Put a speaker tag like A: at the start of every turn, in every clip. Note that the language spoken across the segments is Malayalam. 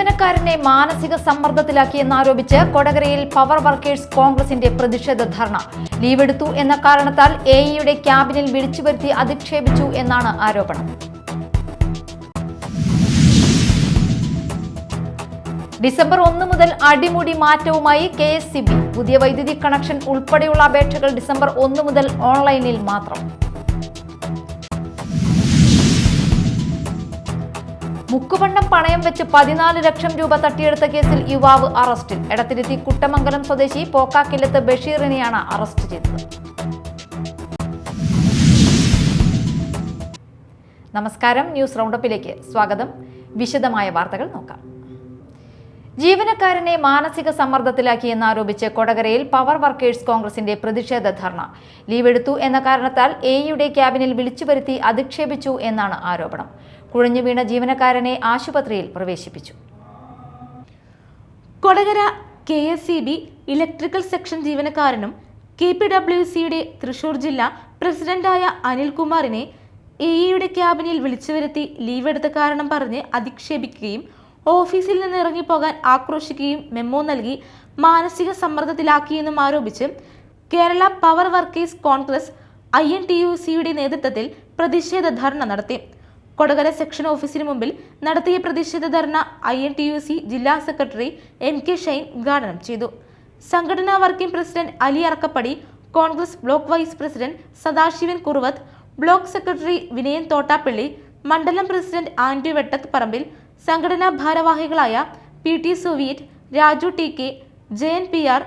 A: ജീവനക്കാരനെ മാനസിക സമ്മർദ്ദത്തിലാക്കിയെന്നാരോപിച്ച് കൊടകരയിൽ പവർ വർക്കേഴ്സ് കോൺഗ്രസിന്റെ പ്രതിഷേധ ധർണ. ലീവെടുത്തു എന്ന കാരണത്താൽ എഇയുടെ ക്യാബിനിൽ വിളിച്ചുവരുത്തി അധിക്ഷേപിച്ചു എന്നാണ് ആരോപണം. ഡിസംബർ 1 മുതൽ അടിമുടി മാറ്റവുമായി KSCB. പുതിയ വൈദ്യുതി കണക്ഷൻ ഉൾപ്പെടെയുള്ള അപേക്ഷകൾ ഡിസംബർ 1 മുതൽ ഓൺലൈനിൽ മാത്രം. മുക്കുപണ്ടം പണയം വെച്ച് 14 ലക്ഷം രൂപ തട്ടിയെടുത്ത കേസിൽ യുവാവ് അറസ്റ്റിൽ. എടത്തിരുത്തി കുട്ടമംഗലം സ്വദേശി പോക്കാക്കില്ലത്ത് ബഷീറിനെയാണ് അറസ്റ്റ് ചെയ്തത്. നമസ്കാരം, ന്യൂസ് റൗണ്ടപ്പിലേക്ക് സ്വാഗതം. വിശദമായ വാർത്തകൾ നോക്കാം. ജീവനക്കാരനെ മാനസിക സമ്മർദ്ദത്തിലാക്കിയെന്നാരോപിച്ച് കൊടകരയിൽ പവർ വർക്കേഴ്സ് കോൺഗ്രസിന്റെ പ്രതിഷേധ ധർണ. ലീവെടുത്തു എന്ന കാരണത്താൽ എഇയുടെ ക്യാബിനിൽ വിളിച്ചുവരുത്തി അധിക്ഷേപിച്ചു എന്നാണ് ആരോപണം. കുഴഞ്ഞു വീണ ജീവനക്കാരനെ ആശുപത്രിയിൽ പ്രവേശിപ്പിച്ചു.
B: കൊടകര KSCB ഇലക്ട്രിക്കൽ സെക്ഷൻ ജീവനക്കാരനും KPWCയുടെ തൃശൂർ ജില്ലാ പ്രസിഡന്റായ അനിൽകുമാറിനെ എഇയുടെ ക്യാബിനിൽ വിളിച്ചുവരുത്തി ലീവെടുത്ത കാരണം പറഞ്ഞ് അധിക്ഷേപിക്കുകയും ഓഫീസിൽ നിന്ന് ഇറങ്ങിപ്പോകാൻ ആക്രോശിക്കുകയും മെമ്മോ നൽകി മാനസിക സമ്മർദ്ദത്തിലാക്കിയെന്നും ആരോപിച്ച് കേരള പവർ വർക്കേഴ്സ് കോൺഗ്രസ് INTUCയുടെ നേതൃത്വത്തിൽ പ്രതിഷേധ ധർണ നടത്തി. കൊടകര സെക്ഷൻ ഓഫീസിന് മുമ്പിൽ നടത്തിയ പ്രതിഷേധ ധർണ INTUC ജില്ലാ സെക്രട്ടറി MK ഷൈൻ ഉദ്ഘാടനം ചെയ്തു. സംഘടനാ working president Ali Arakkappadi, Congress block vice president Sadasivan Kuruvath, block secretary Vinayan Thottappally, മണ്ഡലം പ്രസിഡന്റ് ആൻഡ്രു വെട്ടത്ത് പറമ്പിൽ, സംഘടനാ ഭാരവാഹികളായ PT Soviet, Raju TK, Jayan PR,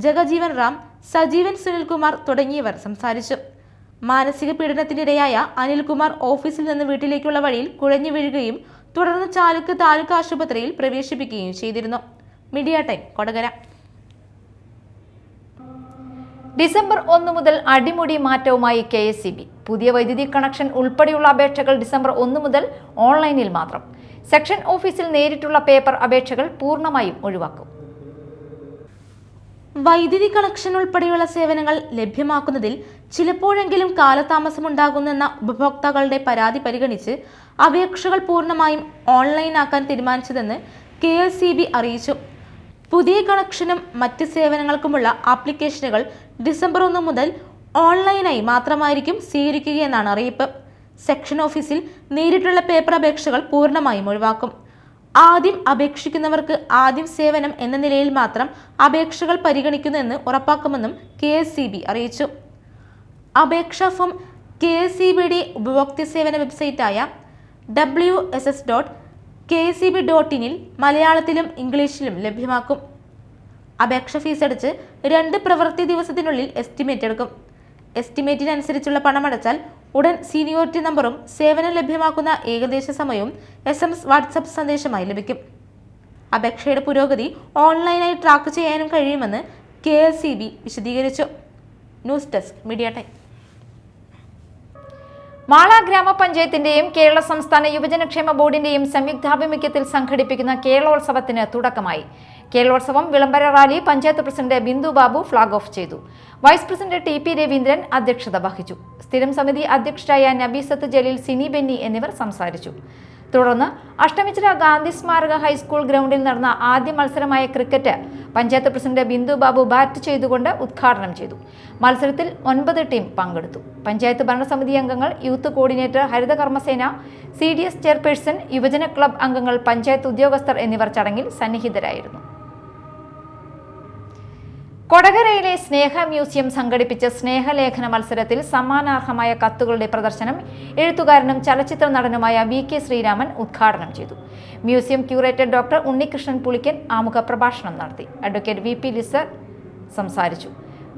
B: Jagajeevan Ram, Sajeevan Sunilkumar തുടങ്ങിയവർ സംസാരിച്ചു. മാനസിക പീഡനത്തിനിരയായ അനിൽകുമാർ ഓഫീസിൽ നിന്ന് വീട്ടിലേക്കുള്ള വഴിയിൽ കുഴഞ്ഞു വീഴുകയും തുടർന്ന് ചാലുക്ക് താലൂക്ക് ആശുപത്രിയിൽ പ്രവേശിപ്പിക്കുകയും ചെയ്തിരുന്നു. Media time, Kodakara.
A: ഡിസംബർ 1 മുതൽ അടിമുടി മാറ്റവുമായി KSCB. പുതിയ വൈദ്യുതി കണക്ഷൻ ഉൾപ്പെടെയുള്ള അപേക്ഷകൾ ഡിസംബർ 1 മുതൽ ഓൺലൈനിൽ മാത്രം. സെക്ഷൻ ഓഫീസിൽ നേരിട്ടുള്ള പേപ്പർ അപേക്ഷകൾ പൂർണ്ണമായും ഒഴിവാക്കും.
B: വൈദ്യുതി കണക്ഷൻ ഉൾപ്പെടെയുള്ള സേവനങ്ങൾ ലഭ്യമാക്കുന്നതിൽ ചിലപ്പോഴെങ്കിലും കാലതാമസമുണ്ടാകുന്നെന്ന ഉപഭോക്താക്കളുടെ പരാതി പരിഗണിച്ച് അപേക്ഷകൾ പൂർണ്ണമായും ഓൺലൈനാക്കാൻ തീരുമാനിച്ചതെന്ന് KSCB അറിയിച്ചു. പുതിയ കണക്ഷനും മറ്റ് സേവനങ്ങൾക്കുമുള്ള ആപ്ലിക്കേഷനുകൾ ഡിസംബർ 1 മുതൽ ഓൺലൈനായി മാത്രമായിരിക്കും സ്വീകരിക്കുകയെന്നാണ് അറിയിപ്പ്. സെക്ഷൻ ഓഫീസിൽ നേരിട്ടുള്ള പേപ്പർ അപേക്ഷകൾ പൂർണ്ണമായും ഒഴിവാക്കും. ആദ്യം അപേക്ഷിക്കുന്നവർക്ക് ആദ്യം സേവനം എന്ന നിലയിൽ മാത്രം അപേക്ഷകൾ പരിഗണിക്കുന്നുവെന്ന് ഉറപ്പാക്കുമെന്നും KSCB അറിയിച്ചു. അപേക്ഷാ ഫോം KSCBയുടെ ഉപഭോക്തൃ സേവന വെബ്സൈറ്റായ wss.kscb.in മലയാളത്തിലും ഇംഗ്ലീഷിലും ലഭ്യമാക്കും. അപേക്ഷ ഫീസ് അടിച്ച് 2 പ്രവൃത്തി ദിവസത്തിനുള്ളിൽ എസ്റ്റിമേറ്റ് എടുക്കും. എസ്റ്റിമേറ്റിനനുസരിച്ചുള്ള പണമടച്ചാൽ ഉടൻ സീനിയോറിറ്റി നമ്പറും സേവനം ലഭ്യമാക്കുന്ന ഏകദേശ സമയവും SMS വാട്സപ്പ് സന്ദേശമായി ലഭിക്കും. അപേക്ഷയുടെ പുരോഗതി ഓൺലൈനായി ട്രാക്ക് ചെയ്യാനും കഴിയുമെന്ന് KSCB വിശദീകരിച്ചു. News desk, media time.
A: Mala ഗ്രാമപഞ്ചായത്തിന്റെയും കേരള സംസ്ഥാന യുവജനക്ഷേമ ബോർഡിന്റെയും സംയുക്താഭിമുഖ്യത്തിൽ സംഘടിപ്പിക്കുന്ന കേരളോത്സവത്തിന് തുടക്കമായി. കേരളോത്സവം വിളംബര rally panchayat president Bindu Babu flag off ചെയ്തു. വൈസ് പ്രസിഡന്റ് TP രവീന്ദ്രൻ അധ്യക്ഷത വഹിച്ചു. സ്ഥിരം സമിതി അധ്യക്ഷരായ നബീസത്ത് ജലീൽ, സിനി ബെന്നി എന്നിവർ സംസാരിച്ചു. തുടർന്ന് അഷ്ടമിച്ചിറ ഗാന്ധി സ്മാരക ഹൈസ്കൂൾ ഗ്രൗണ്ടിൽ നടന്ന ആദ്യ മത്സരമായ cricket panchayat president Bindu Babu bat ചെയ്തുകൊണ്ട് ഉദ്ഘാടനം ചെയ്തു. മത്സരത്തിൽ 9 ടീം പങ്കെടുത്തു. പഞ്ചായത്ത് ഭരണസമിതി അംഗങ്ങൾ, youth coordinator, Haritha Karmasena, CDS chairperson, യുവജന ക്ലബ് അംഗങ്ങൾ, പഞ്ചായത്ത് ഉദ്യോഗസ്ഥർ എന്നിവർ ചടങ്ങിൽ സന്നിഹിതരായിരുന്നു. കൊടകരയിലെ സ്നേഹ മ്യൂസിയം സംഘടിപ്പിച്ച സ്നേഹലേഖന മത്സരത്തിൽ സമ്മാനാർഹമായ കത്തുകളുടെ പ്രദർശനം എഴുത്തുകാരനും ചലച്ചിത്ര നടനുമായ VK ശ്രീരാമൻ ഉദ്ഘാടനം ചെയ്തു. Museum curator doctor Unnikrishnan Pulickan ആമുഖ പ്രഭാഷണം നടത്തി. അഡ്വക്കേറ്റ് VP ലിസർ സംസാരിച്ചു.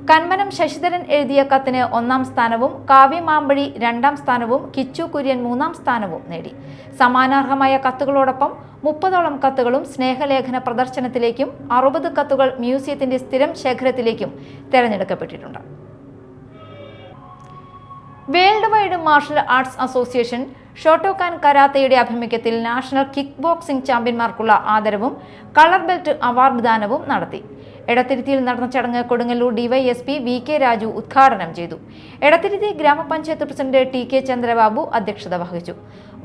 A: കന്മനം ശശിധരൻ എഴുതിയ കത്തിന് 1ാം സ്ഥാനവും കാവ്യ മാമ്പഴി 2ാം സ്ഥാനവും കിച്ചു കുര്യൻ 3ാം സ്ഥാനവും നേടി. സമാനാർഹമായ കത്തുകളോടൊപ്പം 30ഓളം കത്തുകളും സ്നേഹലേഖന പ്രദർശനത്തിലേക്കും 60 കത്തുകൾ മ്യൂസിയത്തിന്റെ സ്ഥിരം ശേഖരത്തിലേക്കും തെരഞ്ഞെടുക്കപ്പെട്ടിട്ടുണ്ട്. World wide martial arts association Shotokan കരാത്തയുടെ ആഭിമുഖ്യത്തിൽ നാഷണൽ കിക്ക് ബോക്സിംഗ് ചാമ്പ്യന്മാർക്കുള്ള ആദരവും കളർ ബെൽറ്റ് അവാർഡ് ദാനവും നടത്തി. എടത്തിരുത്തിയിൽ നടന്ന ചടങ്ങ് കൊടുങ്ങല്ലൂർ ഡിവൈഎസ്പി VK രാജു ഉദ്ഘാടനം ചെയ്തു. എടത്തിരുത്തി ഗ്രാമപഞ്ചായത്ത് പ്രസിഡന്റ് TK ചന്ദ്രബാബു അധ്യക്ഷത വഹിച്ചു.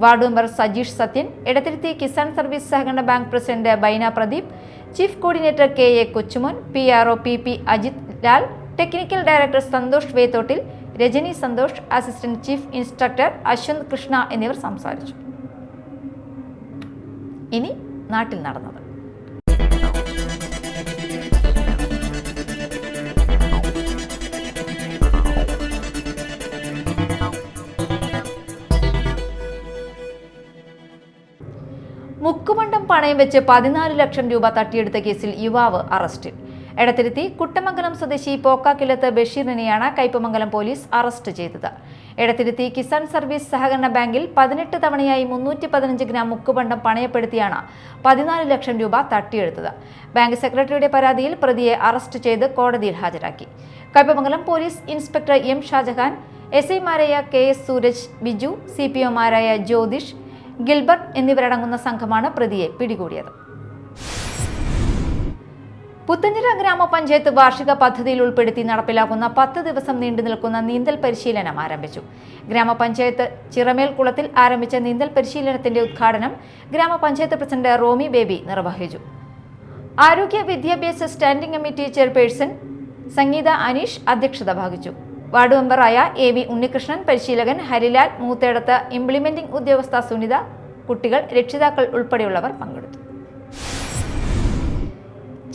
A: Ward member Sajeesh Sathyan, Edathiruthy Kisan service സഹകരണ bank president Baina Pradeep, chief coordinator KA Kochumon, PRO PP Ajith Lal, technical director Santhosh Vethottil, Rajani Santhosh, assistant chief instructor Ashwanth Krishna എന്നിവർ സംസാരിച്ചു. ഇനി നാട്ടിൽ നടന്നത്. മുക്കുമണ്ടം പണയം വെച്ച് 14 ലക്ഷം രൂപ തട്ടിയെടുത്ത കേസിൽ യുവാവ് അറസ്റ്റിൽ. എടത്തിരുത്തി കുട്ടമംഗലം സ്വദേശി പോക്കാക്കിലത്ത് ബഷീറിനെയാണ് കയ്പമംഗലം പോലീസ് അറസ്റ്റ് ചെയ്തത്. എടത്തിരുത്തി കിസാൻ സർവീസ് സഹകരണ ബാങ്കിൽ 18 തവണയായി 315 ഗ്രാം മുക്കുപണ്ടം പണയപ്പെടുത്തിയാണ് 14 ലക്ഷം രൂപ തട്ടിയെടുത്തത്. ബാങ്ക് സെക്രട്ടറിയുടെ പരാതിയിൽ പ്രതിയെ അറസ്റ്റ് ചെയ്ത് കോടതിയിൽ ഹാജരാക്കി. Kaipamangalam police inspector M Shajahan, SI മാരായ KS സൂരജ്, ബിജു, CPO മാരായ ജ്യോതിഷ്, ഗിൽബർട്ട് എന്നിവരടങ്ങുന്ന സംഘമാണ് പ്രതിയെ പിടികൂടിയത്. പുത്തഞ്ചിറ ഗ്രാമപഞ്ചായത്ത് വാർഷിക പദ്ധതിയിൽ ഉൾപ്പെടുത്തി നടപ്പിലാക്കുന്ന 10 ദിവസം നീണ്ടു നിൽക്കുന്ന നീന്തൽ പരിശീലനം ആരംഭിച്ചു. ഗ്രാമപഞ്ചായത്ത് ചിറമേൽ കുളത്തിൽ ആരംഭിച്ച നീന്തൽ പരിശീലനത്തിന്റെ ഉദ്ഘാടനം ഗ്രാമപഞ്ചായത്ത് പ്രസിഡന്റ് റോമി ബേബി നിർവഹിച്ചു. ആരോഗ്യ വിദ്യാഭ്യാസ സ്റ്റാൻഡിംഗ് കമ്മിറ്റി ചെയർപേഴ്സൺ സംഗീത അനീഷ് അധ്യക്ഷത വഹിച്ചു. വാർഡ് മെമ്പറായ AV ഉണ്ണികൃഷ്ണൻ, പരിശീലകൻ ഹരിലാൽ, മൂത്തേടത്ത് ഇംപ്ലിമെന്റിംഗ് ഉദ്യോഗസ്ഥ സുനിത, കുട്ടികൾ, രക്ഷിതാക്കൾ ഉൾപ്പെടെയുള്ളവർ പങ്കെടുത്തു.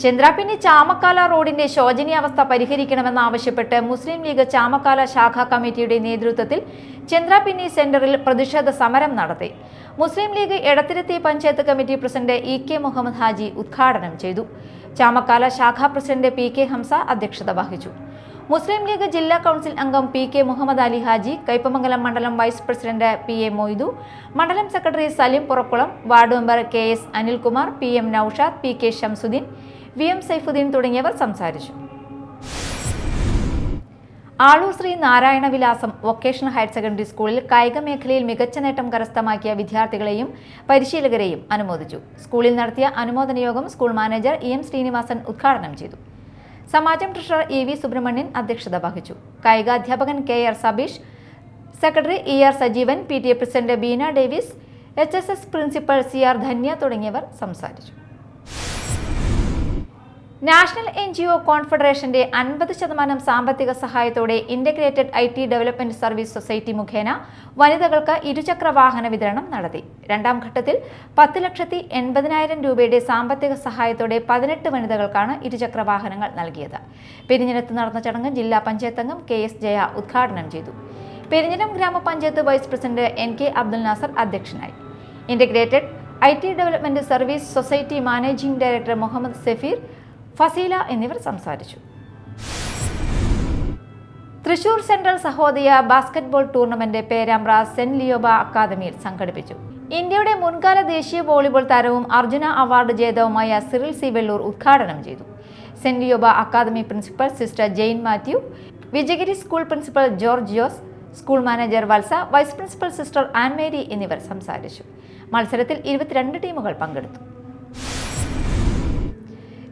A: ചന്ദ്രാപിന്നി ചാമക്കാല റോഡിന്റെ ശോചനീയാവസ്ഥ പരിഹരിക്കണമെന്നാവശ്യപ്പെട്ട് മുസ്ലിം ലീഗ് ചാമക്കാല ശാഖാ കമ്മിറ്റിയുടെ നേതൃത്വത്തിൽ ചന്ദ്രാപിന്നി സെന്ററിൽ പ്രതിഷേധ സമരം നടത്തി. Muslim League Edathiruthy panchayat committee president EK Muhammad Haji ഉദ്ഘാടനം ചെയ്തു. ചാമക്കാല ശാഖാ പ്രസിഡന്റ് PK ഹംസ അധ്യക്ഷത വഹിച്ചു. മുസ്ലിം ലീഗ് ജില്ലാ കൗൺസിൽ അംഗം PK മുഹമ്മദ് അലി ഹാജി, കയ്പമംഗലം മണ്ഡലം വൈസ് പ്രസിഡന്റ് PA മൊയ്തു, മണ്ഡലം secretary Saleem Purakkulam, ward member KS Anilkumar, PM Noushad, PK Shamsuddeen, VM Saifuddeen തുടങ്ങിയവർ സംസാരിച്ചു. ആളൂർ ശ്രീ നാരായണ വിലാസം വൊക്കേഷണൽ ഹയർ സെക്കൻഡറി സ്കൂളിൽ കായിക മേഖലയിൽ മികച്ച നേട്ടം കരസ്ഥമാക്കിയ വിദ്യാർത്ഥികളെയും പരിശീലകരെയും അനുമോദിച്ചു. സ്കൂളിൽ നടത്തിയ അനുമോദന യോഗം സ്കൂൾ മാനേജർ EM ശ്രീനിവാസൻ ഉദ്ഘാടനം ചെയ്തു. സമാജം ട്രഷറർ EV സുബ്രഹ്മണ്യൻ അധ്യക്ഷത വഹിച്ചു. കായികാധ്യാപകൻ KR Sabeesh, secretary ER Sajeevan, PTA president Beena Davis, HSS principal CR Dhanya തുടങ്ങിയവർ സംസാരിച്ചു. നാഷണൽ NGO കോൺഫെഡറേഷന്റെ 50% സാമ്പത്തിക സഹായത്തോടെ integrated IT development service society മുഖേന വനിതകൾക്ക് ഇരുചക്ര വാഹന വിതരണം നടത്തി. രണ്ടാം ഘട്ടത്തിൽ 10,80,000 രൂപയുടെ സാമ്പത്തിക സഹായത്തോടെ 18 വനിതകൾക്കാണ് ഇരുചക്ര വാഹനങ്ങൾ നൽകിയത്. പെരിഞ്ഞനത്ത് നടന്ന ചടങ്ങ് ജില്ലാ പഞ്ചായത്ത് അംഗം KS ജയ ഉദ്ഘാടനം ചെയ്തു. പെരിഞ്ഞനം ഗ്രാമപഞ്ചായത്ത് vice president NK Abdul Nasar അധ്യക്ഷനായി. Integrated IT development service society managing director Muhammad Safeer, Faseela എന്നിവർ സംസാരിച്ചു. Thrissur central Sahodaya basketball tournament Perambra saint Leoba അക്കാദമിയിൽ സംഘടിപ്പിച്ചു. ഇന്ത്യയുടെ മുൻകാല ദേശീയ വോളിബോൾ താരവും അർജുന അവാർഡ് ജേതാവുമായ സിറിൽ C വെള്ളൂർ ഉദ്ഘാടനം ചെയ്തു. Saint Leoba academy principal sister Jane Mathew, Vijayagiri school principal George Jose, school manager Valsa, vice principal sister Ann Mary എന്നിവർ സംസാരിച്ചു. മത്സരത്തിൽ 22 ടീമുകൾ പങ്കെടുത്തു.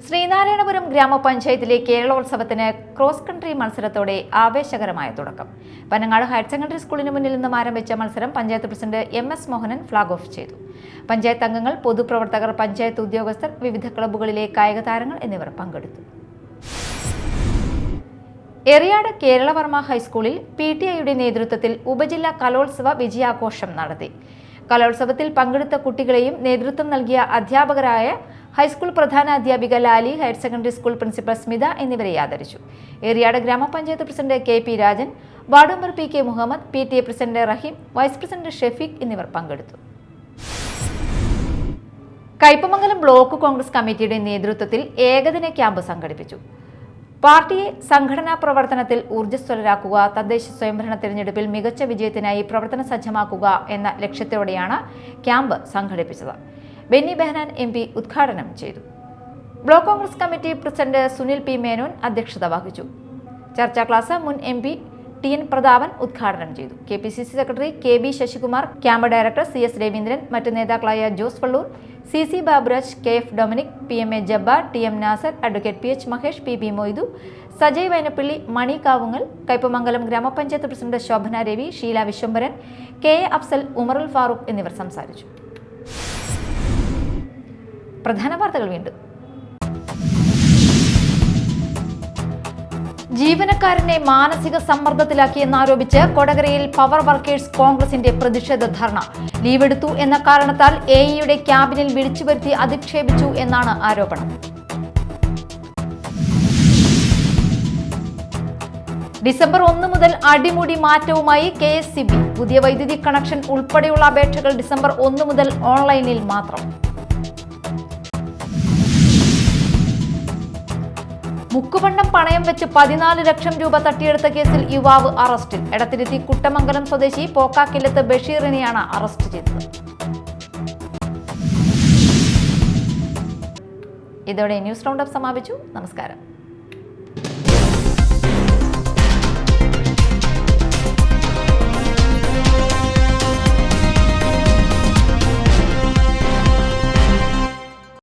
A: ശ്രീനാരായണപുരം ഗ്രാമപഞ്ചായത്തിലെ കേരളോത്സവത്തിന് ക്രോസ് കൺട്രി മത്സരത്തോടെ ആവേശകരമായ തുടക്കം. പനങ്ങാട് ഹയർ സെക്കൻഡറി സ്കൂളിന് മുന്നിൽ നിന്നും ആരംഭിച്ച മത്സരം panchayat president MS Mohanan flag off ചെയ്തു. പഞ്ചായത്ത് അംഗങ്ങൾ, പൊതുപ്രവർത്തകർ, പഞ്ചായത്ത് ഉദ്യോഗസ്ഥർ, വിവിധ ക്ലബ്ബുകളിലെ കായിക താരങ്ങൾ എന്നിവർ പങ്കെടുത്തു. എറിയാട് കേരളവർമ്മ ഹൈസ്കൂളിൽ PTIയുടെ നേതൃത്വത്തിൽ ഉപജില്ലാ കലോത്സവ വിജയാഘോഷം നടത്തി. കലോത്സവത്തിൽ പങ്കെടുത്ത കുട്ടികളെയും നേതൃത്വം നൽകിയ അധ്യാപകരായ ഹൈസ്കൂൾ പ്രധാന അധ്യാപിക Lali, higher secondary school principal Smitha എന്നിവരെ ആദരിച്ചു. എറിയാട് ഗ്രാമപഞ്ചായത്ത് president KP Rajan, ward member PK Muhammad, PTA president Raheem, vice president Shefeeq എന്നിവർ പങ്കെടുത്തു. കയ്പമംഗലം ബ്ലോക്ക് കോൺഗ്രസ് കമ്മിറ്റിയുടെ നേതൃത്വത്തിൽ ഏകദിന ക്യാമ്പ് സംഘടിപ്പിച്ചു. പാർട്ടിയെ സംഘടനാ പ്രവർത്തനത്തിൽ ഊർജ്ജസ്വലരാക്കുക, തദ്ദേശ സ്വയംഭരണ തെരഞ്ഞെടുപ്പിൽ മികച്ച വിജയത്തിനായി പ്രവർത്തന സജ്ജമാക്കുക എന്ന ലക്ഷ്യത്തോടെയാണ് ക്യാമ്പ് സംഘടിപ്പിച്ചത്. ബെന്നി ബെഹനാൻ MP ഉദ്ഘാടനം ചെയ്തു. Block Congress committee president Sunil P Menon അധ്യക്ഷത വഹിച്ചു. ചർച്ചാ ക്ലാസ് മുൻ MP ടി.എൻ. പ്രതാപൻ ഉദ്ഘാടനം ചെയ്തു. KPCC secretary KB Sasikumar, camp director CS Raveendran, മറ്റ് നേതാക്കളായ Jose Vallur, CC Baburaj, KF Dominic, PMA Jabbar, TM Nasar, advocate PH Mahesh, PP Moidu, Sajay Vynappilly, Mani Kavungal, Kaipamangalam ഗ്രാമപഞ്ചായത്ത് പ്രസിഡന്റ് ശോഭന രവി, ഷീല വിശ്വംഭരൻ, KA അഫ്സൽ, ഉമറുൽ ഫാറൂഖ് എന്നിവർ സംസാരിച്ചു. പ്രധാന വാർത്തകൾ വീണ്ടും. ജീവനക്കാരനെ മാനസിക സമ്മർദ്ദത്തിലാക്കിയെന്നാരോപിച്ച് കൊടകരയിൽ പവർ വർക്കേഴ്സ് കോൺഗ്രസിന്റെ പ്രതിഷേധ ധർണ. ലീവെടുത്തു എന്ന കാരണത്താൽ AEയുടെ ക്യാബിനിൽ വിളിച്ചുവരുത്തി അധിക്ഷേപിച്ചു എന്നാണ് ആരോപണം. ഡിസംബർ 1 മുതൽ അടിമുടി മാറ്റവുമായി KSCB. പുതിയ വൈദ്യുതി കണക്ഷൻ ഉൾപ്പെടെയുള്ള അപേക്ഷകൾ ഡിസംബർ 1 മുതൽ ഓൺലൈനിൽ മാത്രം. മുക്കുപണ്ടം പണയം വെച്ച് 14 ലക്ഷം രൂപ തട്ടിയെടുത്ത കേസിൽ യുവാവ് അറസ്റ്റിൽ. എടത്തിരുത്തി കുട്ടമംഗലം സ്വദേശി പോക്കാക്കില്ലത്ത് ബഷീറിനെയാണ് അറസ്റ്റ് ചെയ്തത്. ഇതോടെ ന്യൂസ് റൗണ്ടപ്പ് സമാപിച്ചു. നമസ്കാരം.